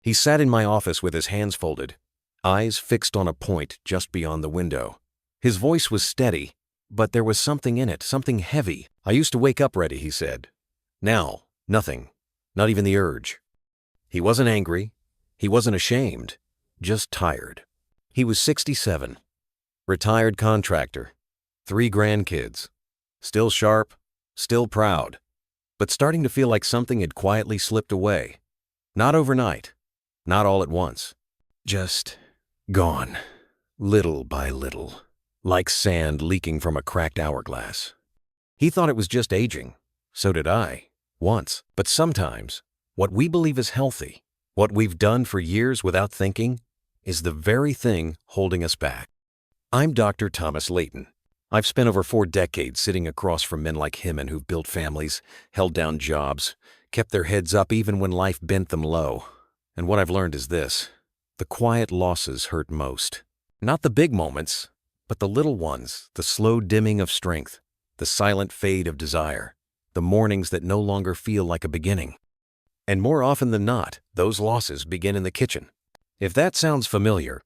He sat in my office with his hands folded, eyes fixed on a point just beyond the window. His voice was steady, but there was something in it, something heavy. "I used to wake up ready," he said. "Now, nothing. Not even the urge." He wasn't angry. He wasn't ashamed. Just tired. He was 67. Retired contractor. 3 grandkids. Still sharp. Still proud. But starting to feel like something had quietly slipped away. Not overnight. Not all at once. Just gone. Little by little. Like sand leaking from a cracked hourglass. He thought it was just aging. So did I. Once. But sometimes, what we believe is healthy, what we've done for years without thinking, is the very thing holding us back. I'm Dr. Thomas Leighton. I've spent over 4 decades sitting across from men like him and who've built families, held down jobs, kept their heads up even when life bent them low. And what I've learned is this: the quiet losses hurt most. Not the big moments, but the little ones, the slow dimming of strength, the silent fade of desire, the mornings that no longer feel like a beginning. And more often than not, those losses begin in the kitchen. If that sounds familiar,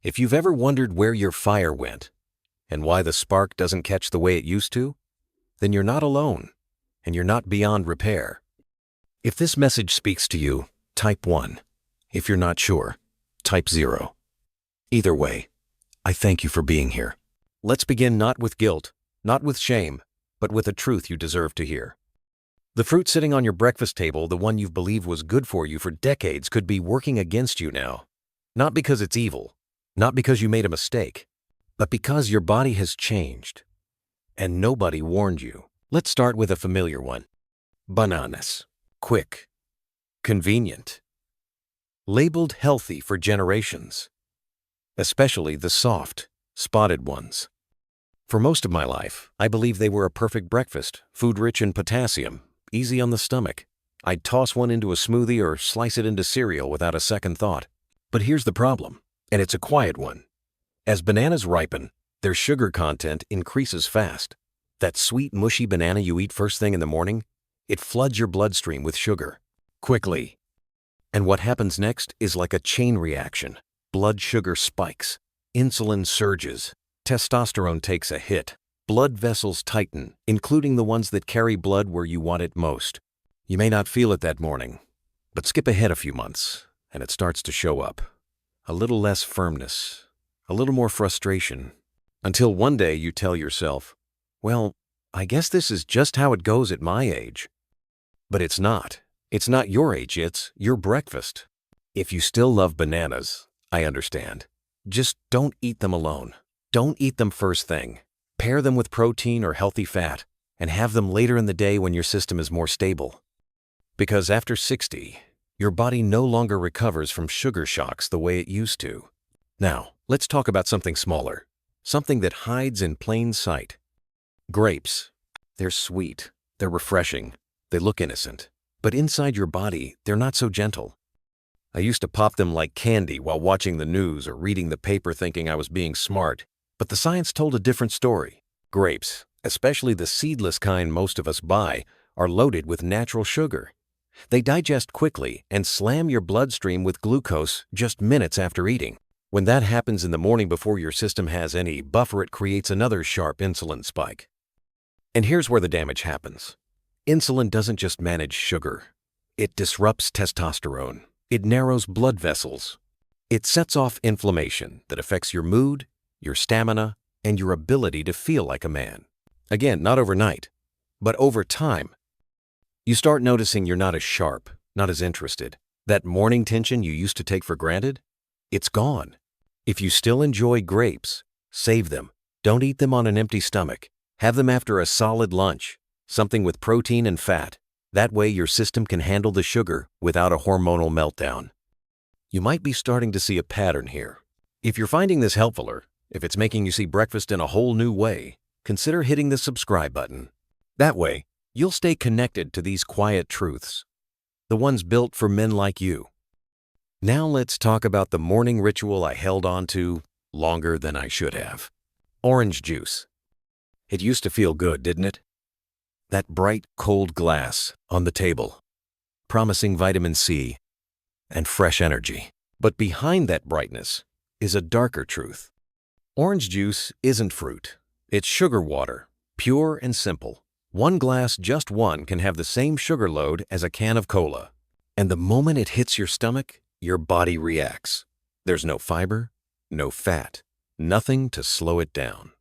if you've ever wondered where your fire went and why the spark doesn't catch the way it used to, then you're not alone, and you're not beyond repair. If this message speaks to you, type 1. If you're not sure, type 0. Either way, I thank you for being here. Let's begin not with guilt, not with shame, but with a truth you deserve to hear. The fruit sitting on your breakfast table, the one you've believed was good for you for decades, could be working against you now. Not because it's evil, not because you made a mistake, but because your body has changed, and nobody warned you. Let's start with a familiar one. Bananas. Quick. Convenient. Labeled healthy for generations. Especially the soft, spotted ones. For most of my life, I believed they were a perfect breakfast, food rich in potassium, easy on the stomach. I'd toss one into a smoothie or slice it into cereal without a second thought. But here's the problem, and it's a quiet one. As bananas ripen, their sugar content increases fast. That sweet, mushy banana you eat first thing in the morning, it floods your bloodstream with sugar, quickly. And what happens next is like a chain reaction. Blood sugar spikes, insulin surges, testosterone takes a hit, blood vessels tighten, including the ones that carry blood where you want it most. You may not feel it that morning, but skip ahead a few months, and it starts to show up. A little less firmness, a little more frustration, until one day you tell yourself, well, I guess this is just how it goes at my age. But it's not. It's not your age, it's your breakfast. If you still love bananas, I understand. Just don't eat them alone. Don't eat them first thing. Pair them with protein or healthy fat, and have them later in the day when your system is more stable. Because after 60, your body no longer recovers from sugar shocks the way it used to. Now, let's talk about something smaller, something that hides in plain sight. Grapes. They're sweet, they're refreshing, they look innocent, but inside your body, they're not so gentle. I used to pop them like candy while watching the news or reading the paper thinking I was being smart, but the science told a different story. Grapes, especially the seedless kind most of us buy, are loaded with natural sugar. They digest quickly and slam your bloodstream with glucose just minutes after eating. When that happens in the morning before your system has any buffer, it creates another sharp insulin spike. And here's where the damage happens. Insulin doesn't just manage sugar. It disrupts testosterone. It narrows blood vessels. It sets off inflammation that affects your mood, your stamina, and your ability to feel like a man. Again, not overnight, but over time. You start noticing you're not as sharp, not as interested. That morning tension you used to take for granted, it's gone. If you still enjoy grapes, save them. Don't eat them on an empty stomach. Have them after a solid lunch, something with protein and fat. That way your system can handle the sugar without a hormonal meltdown. You might be starting to see a pattern here. If you're finding this helpful, or if it's making you see breakfast in a whole new way, consider hitting the subscribe button. That way, you'll stay connected to these quiet truths, the ones built for men like you. Now let's talk about the morning ritual I held on to longer than I should have. Orange juice. It used to feel good, didn't it? That bright, cold glass on the table, promising vitamin C, and fresh energy. But behind that brightness is a darker truth. Orange juice isn't fruit. It's sugar water, pure and simple. One glass, just one, can have the same sugar load as a can of cola. And the moment it hits your stomach, your body reacts. There's no fiber, no fat, nothing to slow it down.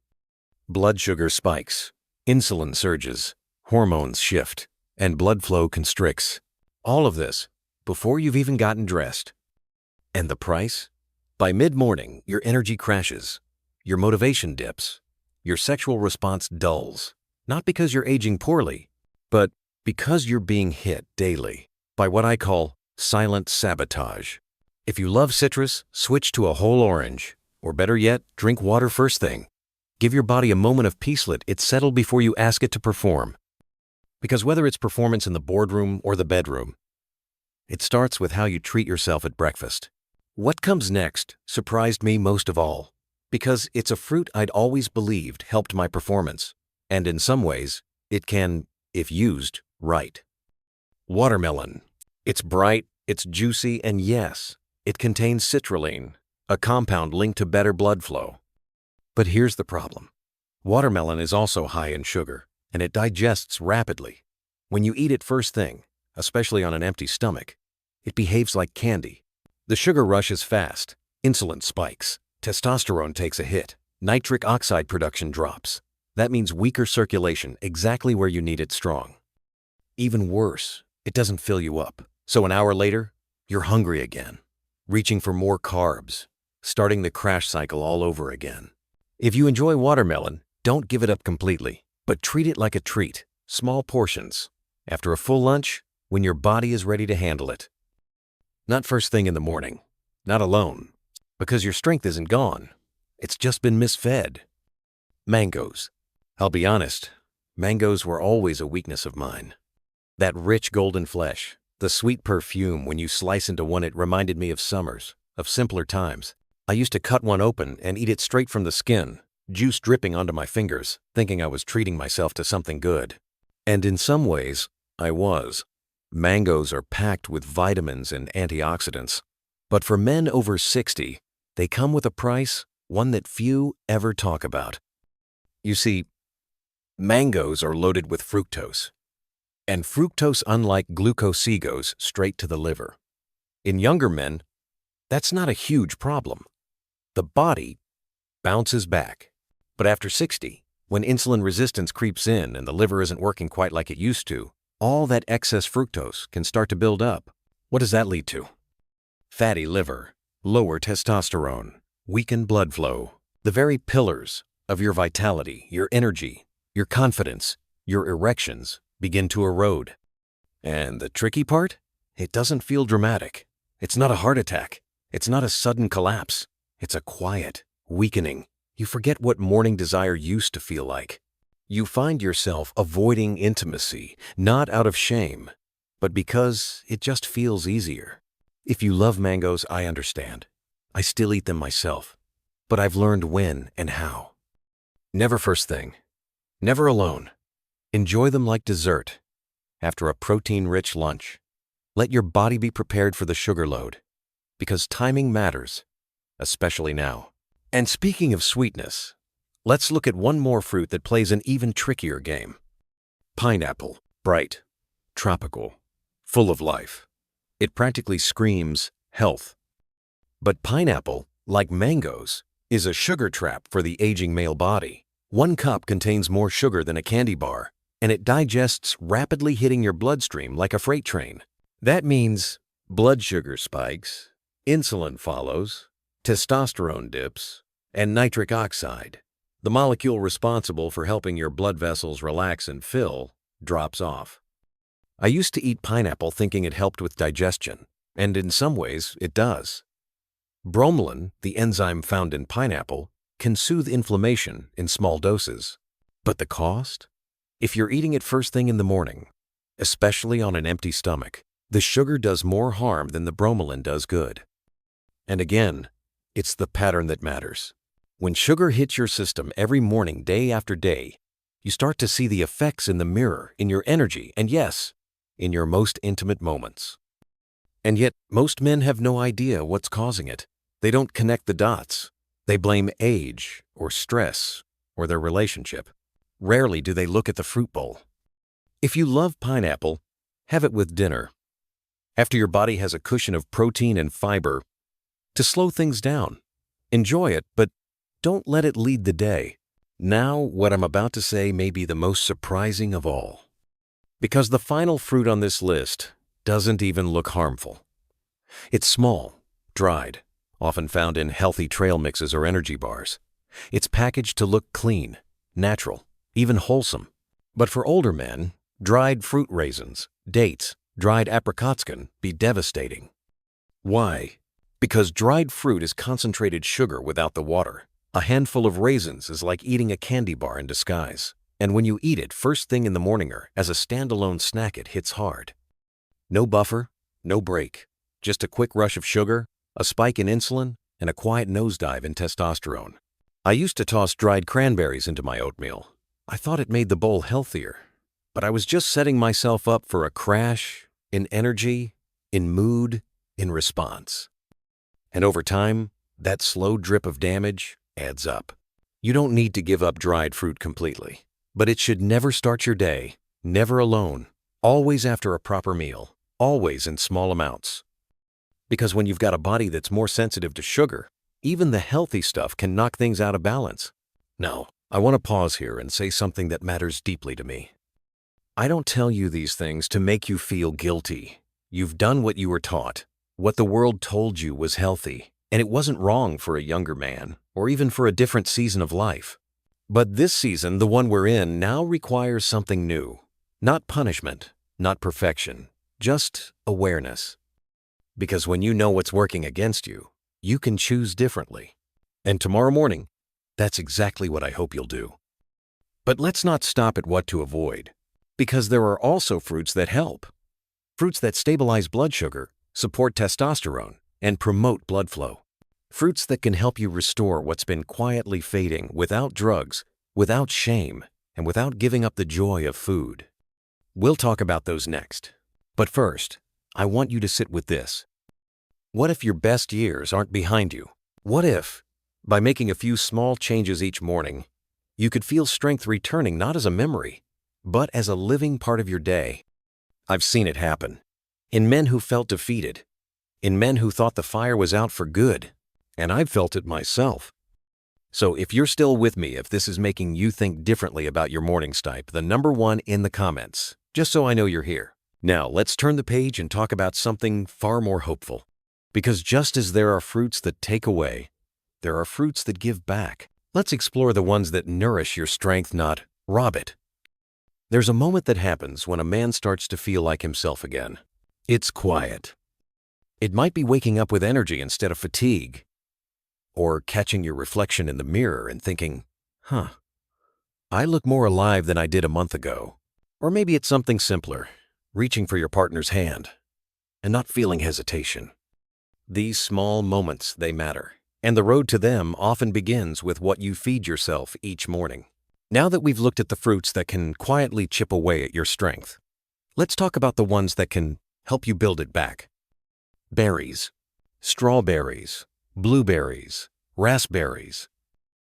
Blood sugar spikes, insulin surges, hormones shift, and blood flow constricts. All of this before you've even gotten dressed. And the price? By mid-morning, your energy crashes, your motivation dips, your sexual response dulls. Not because you're aging poorly, but because you're being hit daily by what I call silent sabotage. If you love citrus, switch to a whole orange. Or better yet, drink water first thing. Give your body a moment of peace. Let it settle before you ask it to perform. Because whether it's performance in the boardroom or the bedroom, it starts with how you treat yourself at breakfast. What comes next surprised me most of all, because it's a fruit I'd always believed helped my performance. And in some ways, it can, if used right. Watermelon. It's bright, it's juicy, and yes, it contains citrulline, a compound linked to better blood flow. But here's the problem. Watermelon is also high in sugar, and it digests rapidly. When you eat it first thing, especially on an empty stomach, it behaves like candy. The sugar rush is fast, insulin spikes, testosterone takes a hit, nitric oxide production drops. That means weaker circulation, exactly where you need it strong. Even worse, it doesn't fill you up. So an hour later, you're hungry again, reaching for more carbs, starting the crash cycle all over again. If you enjoy watermelon, don't give it up completely, but treat it like a treat, small portions, after a full lunch, when your body is ready to handle it. Not first thing in the morning, not alone, because your strength isn't gone. It's just been misfed. Mangoes. I'll be honest, mangoes were always a weakness of mine. That rich golden flesh, the sweet perfume when you slice into one, it reminded me of summers, of simpler times. I used to cut one open and eat it straight from the skin, juice dripping onto my fingers, thinking I was treating myself to something good. And in some ways, I was. Mangoes are packed with vitamins and antioxidants. But for men over 60, they come with a price, one that few ever talk about. You see, mangoes are loaded with fructose. And fructose, unlike glucose, goes straight to the liver. In younger men, that's not a huge problem. The body bounces back. But after 60, when insulin resistance creeps in and the liver isn't working quite like it used to, all that excess fructose can start to build up. What does that lead to? Fatty liver, lower testosterone, weakened blood flow, the very pillars of your vitality, your energy, your confidence, your erections begin to erode. And the tricky part? It doesn't feel dramatic. It's not a heart attack. It's not a sudden collapse. It's a quiet weakening. You forget what morning desire used to feel like. You find yourself avoiding intimacy, not out of shame, but because it just feels easier. If you love mangoes, I understand. I still eat them myself, but I've learned when and how. Never first thing. Never alone. Enjoy them like dessert, after a protein-rich lunch. Let your body be prepared for the sugar load, because timing matters, especially now. And speaking of sweetness, let's look at one more fruit that plays an even trickier game. Pineapple. Bright, tropical, full of life. It practically screams health. But pineapple, like mangoes, is a sugar trap for the aging male body. 1 cup contains more sugar than a candy bar, and it digests rapidly, hitting your bloodstream like a freight train. That means blood sugar spikes, insulin follows, testosterone dips, and nitric oxide, the molecule responsible for helping your blood vessels relax and fill, drops off. I used to eat pineapple thinking it helped with digestion, and in some ways it does. Bromelain, the enzyme found in pineapple, can soothe inflammation in small doses. But the cost? If you're eating it first thing in the morning, especially on an empty stomach, the sugar does more harm than the bromelain does good. And again, it's the pattern that matters. When sugar hits your system every morning, day after day, you start to see the effects in the mirror, in your energy, and yes, in your most intimate moments. And yet, most men have no idea what's causing it. They don't connect the dots. They blame age or stress or their relationship. Rarely do they look at the fruit bowl. If you love pineapple, have it with dinner. After your body has a cushion of protein and fiber, to slow things down. Enjoy it, but don't let it lead the day. Now, what I'm about to say may be the most surprising of all. Because the final fruit on this list doesn't even look harmful. It's small, dried, often found in healthy trail mixes or energy bars. It's packaged to look clean, natural, even wholesome. But for older men, dried fruit raisins, dates, dried apricots can be devastating. Why? Because dried fruit is concentrated sugar without the water. A handful of raisins is like eating a candy bar in disguise. And when you eat it first thing in the morning or as a standalone snack, it hits hard. No buffer, no break. Just a quick rush of sugar, a spike in insulin, and a quiet nosedive in testosterone. I used to toss dried cranberries into my oatmeal. I thought it made the bowl healthier. But I was just setting myself up for a crash in energy, in mood, in response. And over time, that slow drip of damage adds up. You don't need to give up dried fruit completely, but it should never start your day, never alone, always after a proper meal, always in small amounts. Because when you've got a body that's more sensitive to sugar, even the healthy stuff can knock things out of balance. Now, I want to pause here and say something that matters deeply to me. I don't tell you these things to make you feel guilty. You've done what you were taught, what the world told you was healthy, and it wasn't wrong for a younger man, or even for a different season of life. But this season, the one we're in, now requires something new. Not punishment, not perfection, just awareness. Because when you know what's working against you, you can choose differently. And tomorrow morning, that's exactly what I hope you'll do. But let's not stop at what to avoid, because there are also fruits that help. Fruits that stabilize blood sugar, support testosterone, and promote blood flow. Fruits that can help you restore what's been quietly fading without drugs, without shame, and without giving up the joy of food. We'll talk about those next. But first, I want you to sit with this. What if your best years aren't behind you? What if, by making a few small changes each morning, you could feel strength returning not as a memory, but as a living part of your day? I've seen it happen. In men who felt defeated. In men who thought the fire was out for good. And I've felt it myself. So if you're still with me, if this is making you think differently about your mornings, type the number 1 in the comments, just so I know you're here. Now, let's turn the page and talk about something far more hopeful. Because just as there are fruits that take away, there are fruits that give back. Let's explore the ones that nourish your strength, not rob it. There's a moment that happens when a man starts to feel like himself again. It's quiet. It might be waking up with energy instead of fatigue, or catching your reflection in the mirror and thinking, I look more alive than I did a month ago. Or maybe it's something simpler, reaching for your partner's hand and not feeling hesitation. These small moments, they matter, and the road to them often begins with what you feed yourself each morning. Now that we've looked at the fruits that can quietly chip away at your strength, let's talk about the ones that can help you build it back. Berries, strawberries, blueberries, raspberries.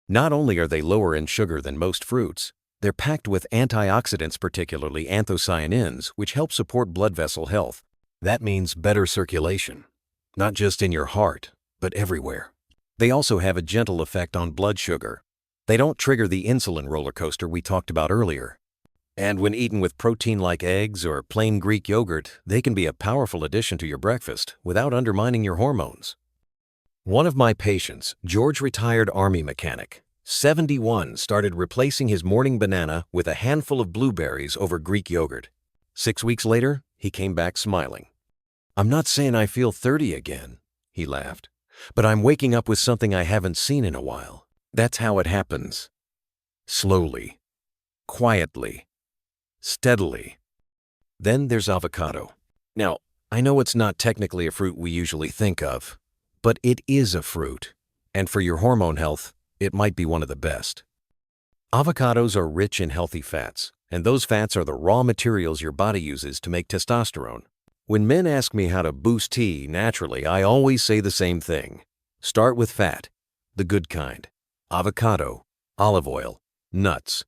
Not only are they lower in sugar than most fruits, they're packed with antioxidants, particularly anthocyanins, which help support blood vessel health. That means better circulation, not just in your heart, but everywhere. They also have a gentle effect on blood sugar. They don't trigger the insulin roller coaster we talked about earlier. And when eaten with protein like eggs or plain Greek yogurt, they can be a powerful addition to your breakfast without undermining your hormones. One of my patients, George, retired Army mechanic, 71, started replacing his morning banana with a handful of blueberries over Greek yogurt. 6 weeks later, he came back smiling. "I'm not saying I feel 30 again," he laughed, "but I'm waking up with something I haven't seen in a while." That's how it happens. Slowly, quietly, steadily. Then there's avocado. Now, I know it's not technically a fruit we usually think of, but it is a fruit, and for your hormone health, it might be one of the best. Avocados are rich in healthy fats, and those fats are the raw materials your body uses to make testosterone. When men ask me how to boost T naturally, I always say the same thing. Start with fat, the good kind. Avocado, olive oil, nuts.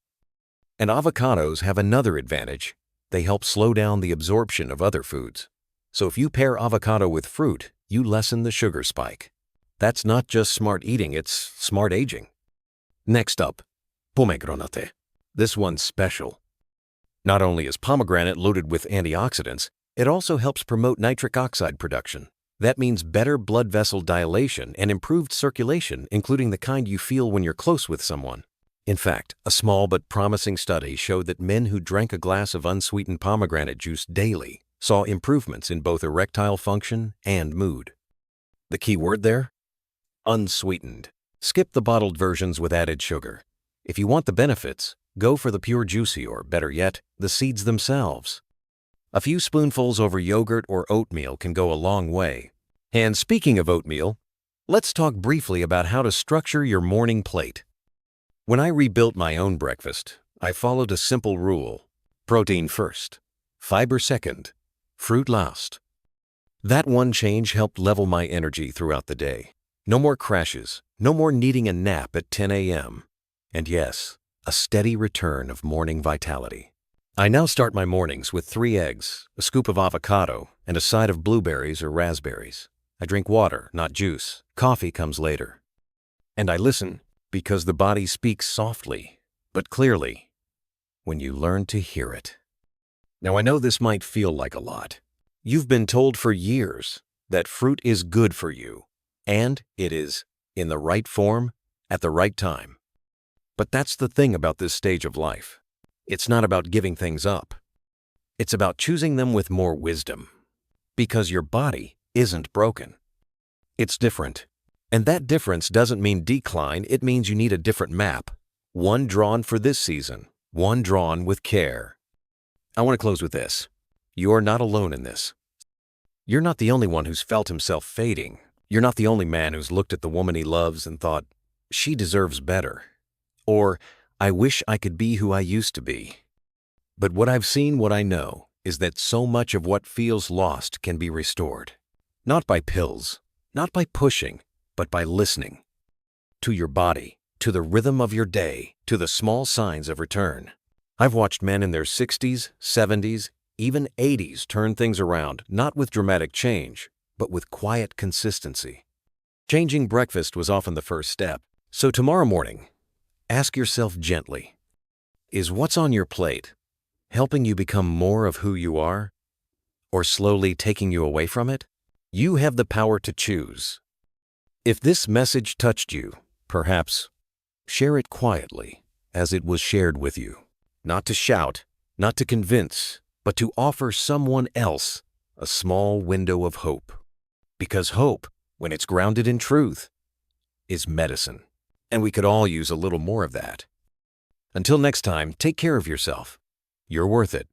And avocados have another advantage. They help slow down the absorption of other foods. So if you pair avocado with fruit, you lessen the sugar spike. That's not just smart eating, it's smart aging. Next up, pomegranate. This one's special. Not only is pomegranate loaded with antioxidants, it also helps promote nitric oxide production. That means better blood vessel dilation and improved circulation, including the kind you feel when you're close with someone. In fact, a small but promising study showed that men who drank a glass of unsweetened pomegranate juice daily saw improvements in both erectile function and mood. The key word there? Unsweetened. Skip the bottled versions with added sugar. If you want the benefits, go for the pure juicy or, better yet, the seeds themselves. A few spoonfuls over yogurt or oatmeal can go a long way. And speaking of oatmeal, let's talk briefly about how to structure your morning plate. When I rebuilt my own breakfast, I followed a simple rule: protein first, fiber second, fruit last. That one change helped level my energy throughout the day. No more crashes, no more needing a nap at 10 a.m. And yes, a steady return of morning vitality. I now start my mornings with 3 eggs, a scoop of avocado, and a side of blueberries or raspberries. I drink water, not juice. Coffee comes later. And I listen, because the body speaks softly, but clearly, when you learn to hear it. Now I know this might feel like a lot. You've been told for years that fruit is good for you, and it is, in the right form, at the right time. But that's the thing about this stage of life. It's not about giving things up. It's about choosing them with more wisdom. Because your body isn't broken. It's different. And that difference doesn't mean decline, it means you need a different map. One drawn for this season, one drawn with care. I want to close with this. You're not alone in this. You're not the only one who's felt himself fading. You're not the only man who's looked at the woman he loves and thought, she deserves better. Or, I wish I could be who I used to be. But what I've seen, what I know, is that so much of what feels lost can be restored. Not by pills, not by pushing, but by listening. To your body, to the rhythm of your day, to the small signs of return. I've watched men in their 60s, 70s, even 80s turn things around, not with dramatic change, but with quiet consistency. Changing breakfast was often the first step. So tomorrow morning, ask yourself gently, is what's on your plate helping you become more of who you are, or slowly taking you away from it? You have the power to choose. If this message touched you, perhaps share it quietly as it was shared with you. Not to shout, not to convince, but to offer someone else a small window of hope. Because hope, when it's grounded in truth, is medicine. And we could all use a little more of that. Until next time, take care of yourself. You're worth it.